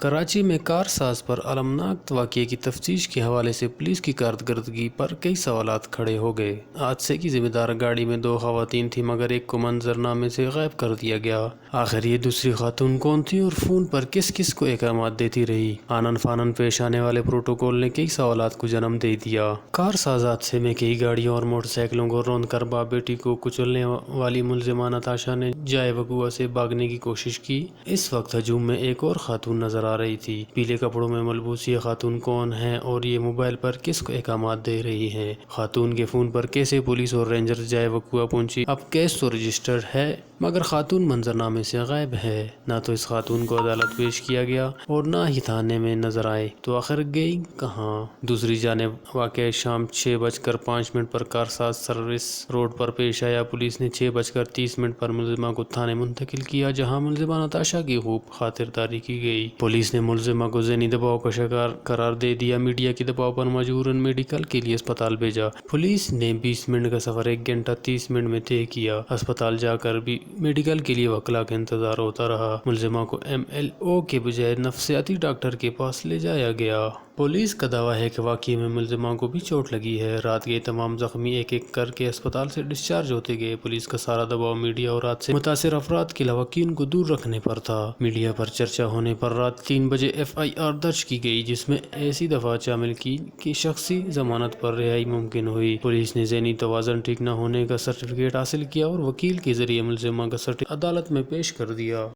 کراچی میں کار ساز پر المناک واقعے کی تفتیش کے حوالے سے پولیس کی کارکردگی پر کئی سوالات کھڑے ہو گئے۔ حادثے کی ذمہ دار گاڑی میں 2 خواتین تھیں مگر ایک کو منظرنامے سے غائب کر دیا گیا۔ آخر یہ دوسری خاتون کون تھی اور فون پر کس کس کو احکامات دیتی رہی؟ آنن فانن پیش آنے والے پروٹوکول نے کئی سوالات کو جنم دے دیا۔ کار ساز حادثے میں کئی گاڑیوں اور موٹر سائیکلوں کو روند کر باپ بیٹی کو کچلنے والی ملزمہ نتاشا نے جائے وقوع سے بھاگنے کی کوشش کی۔ اس وقت ہجوم میں ایک اور خاتون نظر آ رہی تھی۔ پیلے کپڑوں میں ملبوس یہ خاتون کون ہے اور یہ موبائل پر کس کو احکامات دے رہی ہے؟ خاتون کے فون پر کیسے پولیس اور رینجرز جائے وقوع پہنچی؟ اب کیس تو رجسٹرڈ ہے مگر خاتون منظرنامے سے غائب ہے۔ نہ تو اس خاتون کو عدالت پیش کیا گیا اور نہ ہی تھانے میں نظر آئے تو آخر گئی کہاں؟ دوسری جانب واقعہ شام 6:05 پر کارساز سروس روڈ پر پیش آیا۔ پولیس نے 6:30 پر ملزمہ کو تھانے منتقل کیا جہاں ملزمہ نتاشا کی خوب خاطرداری کی گئی۔ پولیس نے ملزمہ کو ذہنی دباؤ کا شکار قرار دے دیا۔ میڈیا کے دباؤ پر مجبوراً میڈیکل کے لیے اسپتال بھیجا۔ پولیس نے 20 منٹ کا سفر 1 گھنٹہ 30 منٹ میں طے کیا۔ اسپتال جا کر بھی میڈیکل کے لیے وکلا کا انتظار ہوتا رہا۔ ملزمہ کو MLO کے بجائے نفسیاتی ڈاکٹر کے پاس لے جایا گیا۔ پولیس کا دعویٰ ہے کہ واقعے میں ملزمہ کو بھی چوٹ لگی ہے۔ رات کے تمام زخمی ایک ایک کر کے اسپتال سے ڈسچارج ہوتے گئے۔ پولیس کا سارا دباؤ میڈیا اور حادثے سے متاثر افراد کے لواحقین کو دور رکھنے پر تھا۔ میڈیا پر چرچا ہونے پر رات 3 بجے FIR درج کی گئی جس میں ایسی دفعات شامل کی کہ شخصی ضمانت پر رہائی ممکن ہوئی۔ پولیس نے ذہنی توازن ٹھیک نہ ہونے کا سرٹیفکیٹ حاصل کیا اور وکیل کے ذریعے ملزمہ کا سرٹیفکیٹ عدالت میں پیش کر دیا۔